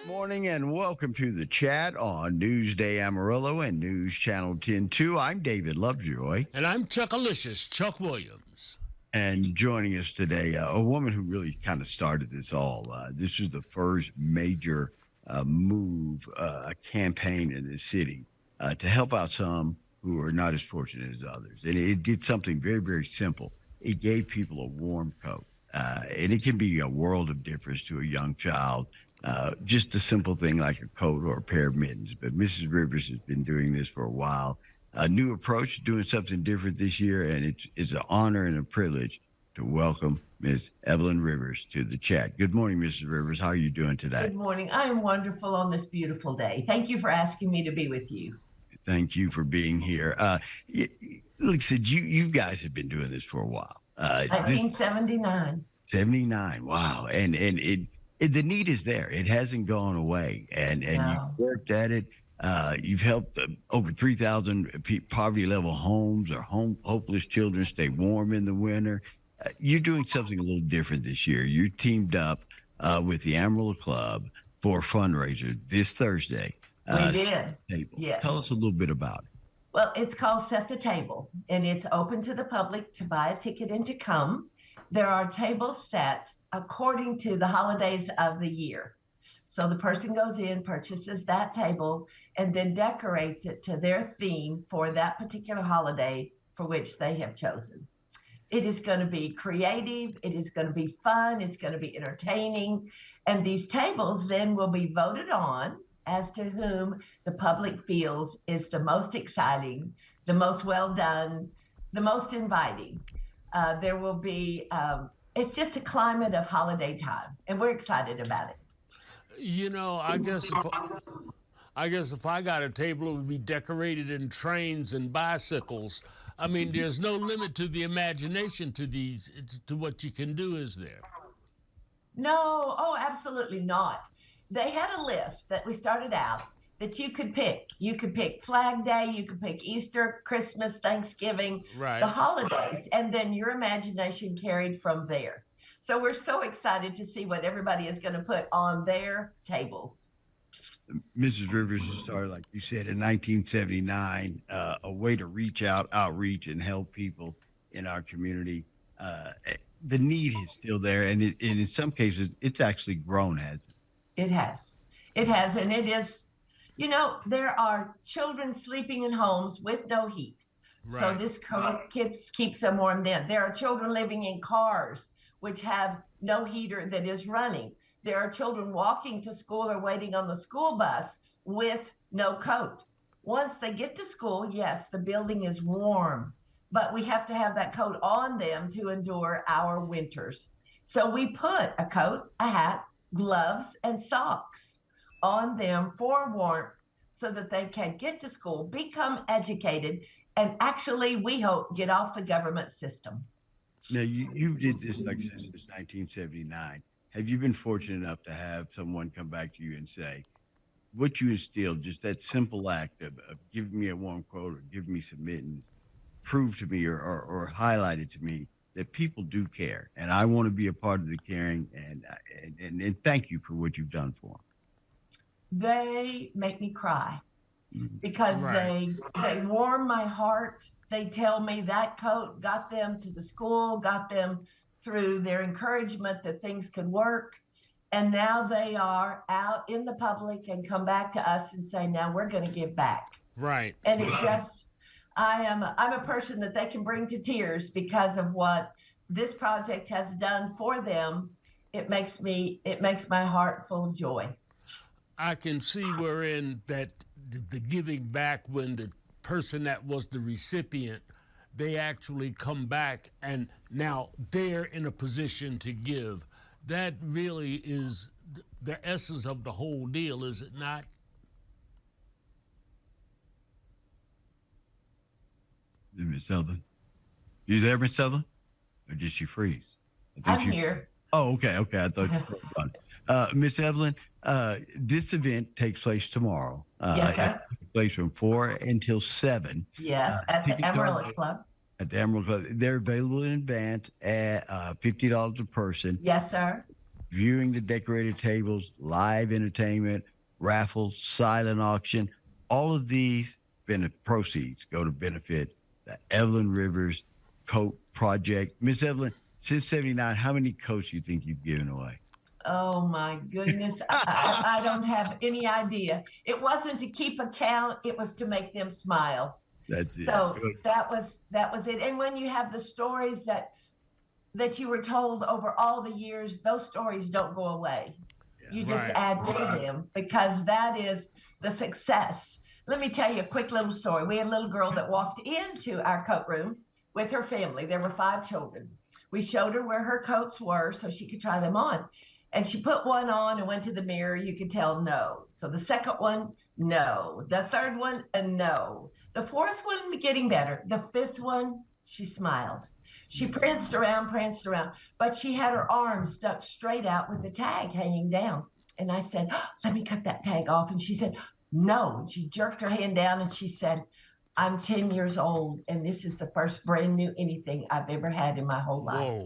Morning and welcome to the chat on Newsday Amarillo and News Channel 10-2. I'm David Lovejoy, And I'm Chuckalicious, Chuck Williams. and joining us today, a woman who really kind of started this all. This was the first major a campaign in the city to help out some who are not as fortunate as others. And it did something very, very simple. It gave people a warm coat. And it can be a world of difference to a young child. Just a simple thing like a coat or a pair of mittens. But Mrs. Rivers has been doing this for a while. A new approach, doing something different this year, and it's an honor and a privilege to welcome Miss Eveline Rivers to the chat. Good morning, Mrs. Rivers. How are you doing today? Good morning. I am wonderful on this beautiful day. Thank you for asking me to be with you. Thank you for being here. Like I said, you guys have been doing this for a while. 1979. 79. Wow. And the need is there. It hasn't gone away. And No. you've worked at it. You've helped over 3,000 poverty level homes or hopeless children stay warm in the winter. You're doing something a little different this year. You teamed up with the Amarillo Club for a fundraiser this Thursday. We did. Table. Yes. Tell us a little bit about it. Well, it's called Set the Table, and it's open to the public to buy a ticket and to come. There are tables set according to the holidays of the year. So the person goes in, purchases that table, and then decorates it to their theme for that particular holiday for which they have chosen. It is going to be creative, it is going to be fun, it's going to be entertaining, and these tables then will be voted on as to whom the public feels is the most exciting, the most well done, the most inviting. There will be, it's just a climate of holiday time, and we're excited about it. You know, I guess if I got a table, it would be decorated in trains and bicycles. I mean, there's no limit to the imagination to what you can do, is there? No, oh, absolutely not. They had a list that we started out that you could pick. You could pick Flag Day, you could pick Easter, Christmas, Thanksgiving, Right. the holidays, and then your imagination carried from there. So we're so excited to see what everybody is going to put on their tables. Mrs. Rivers started, like you said, in 1979, a way to outreach, and help people in our community. The need is still there, and in some cases, it's actually grown. It has. It has. And it is, there are children sleeping in homes with no heat. So Right. this coat keeps them warm then. There are children living in cars which have no heater that is running. There are children walking to school or waiting on the school bus with no coat. Once they get to school, yes, the building is warm, but we have to have that coat on them to endure our winters. So we put a coat, a hat, gloves, and socks on them for warmth so that they can get to school, become educated, and actually, we hope, get off the government system. Now, you did this, like I said, since 1979. Have you been fortunate enough to have someone come back to you and say, what you instilled, just that simple act of giving me a warm coat or giving me some mittens, proved to me or highlighted to me that people do care, and I want to be a part of the caring, and thank you for what you've done for They make me cry them. because Right. they warm my heart. They tell me that coat got them to the school, got them through their encouragement that things could work. And now they are out in the public and come back to us and say, now we're going to give back. Right. And it just, I'm a person that they can bring to tears because of what this project has done for them. It makes my heart full of joy. I can see wherein that the giving back, when the person that was the recipient, they actually come back and now they're in a position to give. That really is the essence of the whole deal, is it not? Miss Sutherland, you there, Miss Sutherland, or did she freeze? I I'm here. Oh, okay. I thought you froze on it. Miss Eveline, this event takes place tomorrow. Yes, sir. It takes place from 4 until 7 Yes, at the tickets Amarillo Club. at the Emerald Club. They're available in advance at $50 a person. Yes, sir. viewing the decorated tables, live entertainment, raffles, silent auction. All of these proceeds go to benefit the Eveline Rivers Coat Project. Miss Evelyn, since '79, how many coats do you think you've given away? Oh my goodness. I don't have any idea. It wasn't to keep account, it was to make them smile. That's it. So Good. that was it. And when you have the stories that you were told over all the years, those stories don't go away. You just Right. add to them because that is the success. Let me tell you a quick little story. We had a little girl that walked into our coat room with her family. There were 5 children. We showed her where her coats were so she could try them on. And she put one on and went to the mirror. You could tell no. So the second one, no. The third one, a no. The fourth one, getting better. The fifth one, she smiled. She pranced around, but she had her arms stuck straight out with the tag hanging down. And I said, "Oh, let me cut that tag off." And she said, "No." And she jerked her hand down and she said, "I'm 10 years old, and this is the first brand new anything I've ever had in my whole life."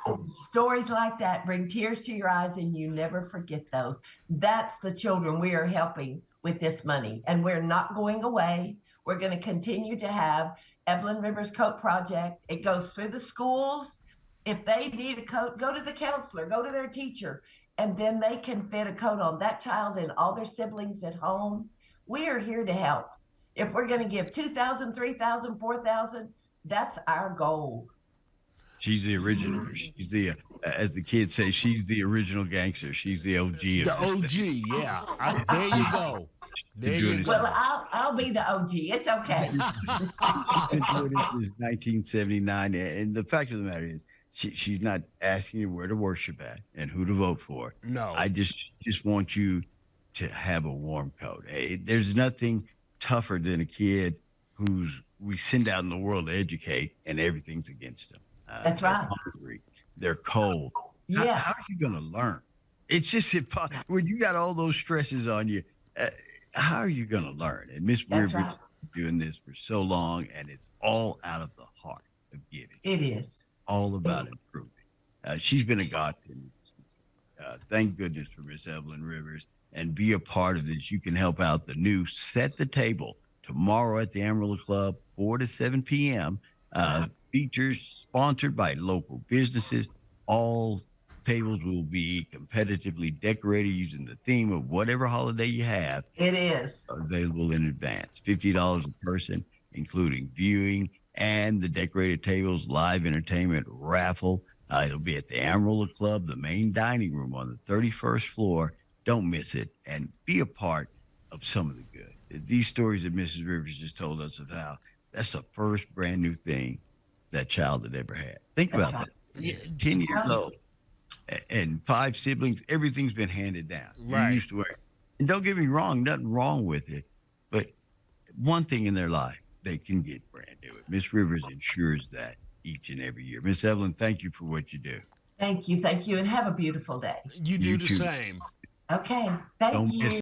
Whoa. Stories like that bring tears to your eyes, and you never forget those. That's the children we are helping with this money, and we're not going away. We're going to continue to have Eveline Rivers Coat Project. It goes through the schools. If they need a coat, go to the counselor, go to their teacher, and then they can fit a coat on that child and all their siblings at home. We are here to help. If we're going to give 2,000, 3,000, 4,000, that's our goal. She's the original. She's the, as the kids say, she's the original gangster. She's the OG. The Of this OG, thing. yeah. There you go. There doing you this- go. Well, I'll be the OG. It's okay. She's been doing this since 1979, and the fact of the matter is, she's not asking you where to worship at and who to vote for. No. I just want you to have a warm coat. There's nothing tougher than a kid who's we send out in the world to educate, and everything's against them. That's they're right. hungry, they're cold. How Yes. are you going to learn? It's just impossible when you got all those stresses on you. How are you going to learn? And Miss That's Rivers right. has been doing this for so long, and it's all out of the heart of giving. It is. All about improving. She's been a godsend. Thank goodness for Miss Eveline Rivers, and be a part of this. You can help out the new Set the Table tomorrow at the Amarillo Club, 4 to 7 p.m. Features sponsored by local businesses. All tables will be competitively decorated using the theme of whatever holiday you have, It is. available in advance. $50 a person, including viewing and the decorated tables, live entertainment, raffle. It'll be at the Amarillo Club, the main dining room on the 31st floor. Don't miss it, and be a part of some of the good. These stories that Mrs. Rivers just told us of how that's the first brand new thing that child had ever had. Think That's about right. that. Yeah. 10 years old, and 5 siblings, everything's been handed down. Right. You used to wear. And don't get me wrong, nothing wrong with it, but one thing in their life, they can get brand new. Miss Rivers ensures that each and every year. Miss Eveline, thank you for what you do. Thank you, and have a beautiful day. You do You the too. same. Okay. Thank Don't you. miss